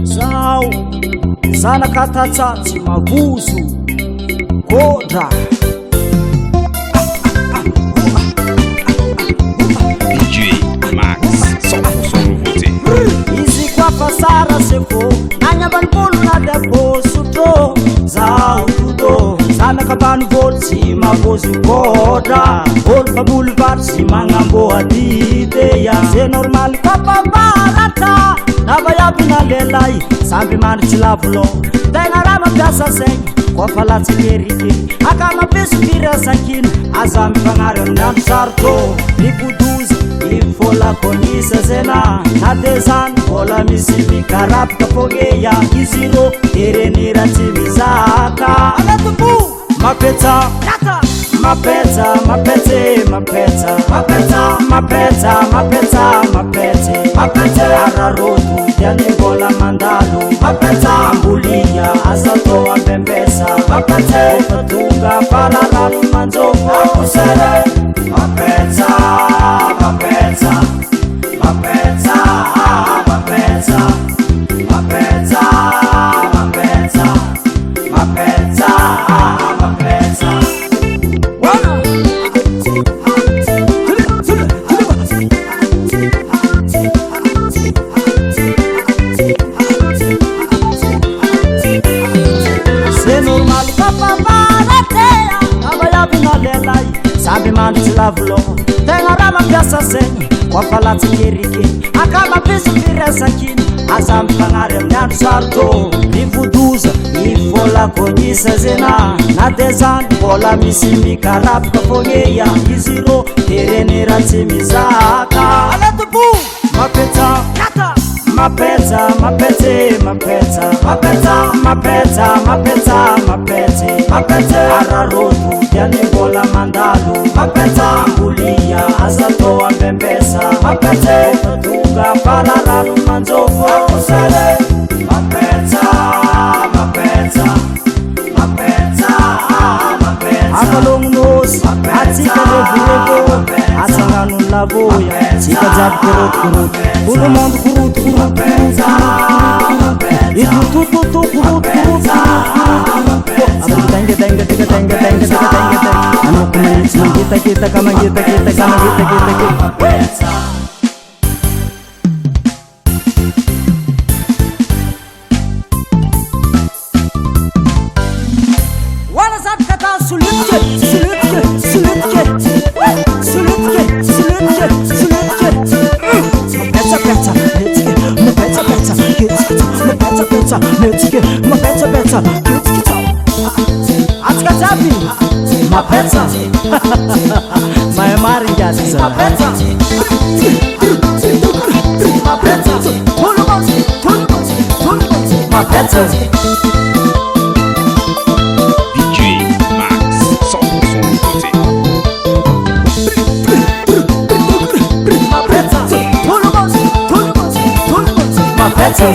Zao zanakatatsatsi magozo kodra DJ Max 100% nouveauté. izy koa fa sara se fô agnaban'olo na debo sotro zao toto zanakabanivoly tsy magozo kodra olo mpamolo vary tsy magnamboa diteya ze normal kapavaratra navayabyna lelay samby mandry lavolo tegna raha mampiasa saigny koa fa latsakerikery akamapiso firasakina aza mifagnary amin'ny andro sarotro nipodozy ifolakonisa zena na de zany vola misy mikarapaka fogeya izy ro erenira tsy mizaka anatombo mapetsa mapetsa mapetse mapetsa mapetsa mapetsa mapetsa mapetse mapetse araroto diany vola mandalo mapetsa ambulia asato ambembesa mapetse fatunga pararano manjoko akusere mapetsa mapetsa mapetsa mapetsa mapetsa mapetsa mapetsa mapetsa samby mandry lavolo tegna raha mampiasa saigny koa fa latsakerikery akamapiso firesakiny aza mifagnary amin'ny andro sarotro mivodoza ifolakonisa zena na de zany vola misy mikarapaka fogneya izy ro erenira tsy mizaka anatombo mapetsa mapetsa mapetse mapetsa mapetsa mapetsa mapetsa mapetse mapetse araroto diany vola mandalo mapetsa ambulia azato ambembesa mapetse fatunga pararano manjoko akusere mapetsa mapetsa mapetsa mapetsa akalognonosy atsika levorevo atsangano lavoya tsika jiaby korotokoroto olo mondo korotokoroto itutututu korotokoroto anoko manitsy mangitakitaka mangitakitaka mangitakitaka wala zat kata sulutke sulutke sulutke sulutke sulutke sulutke mapetsa petsa letike mapetsa petsa kitskita mapetsa petsa letike mapetsa petsa kitskita atska jabi mapetsa mayamari ngasiza mapetsa mapetsa mapetsa DJ Max 100% nouveauté. mapetsa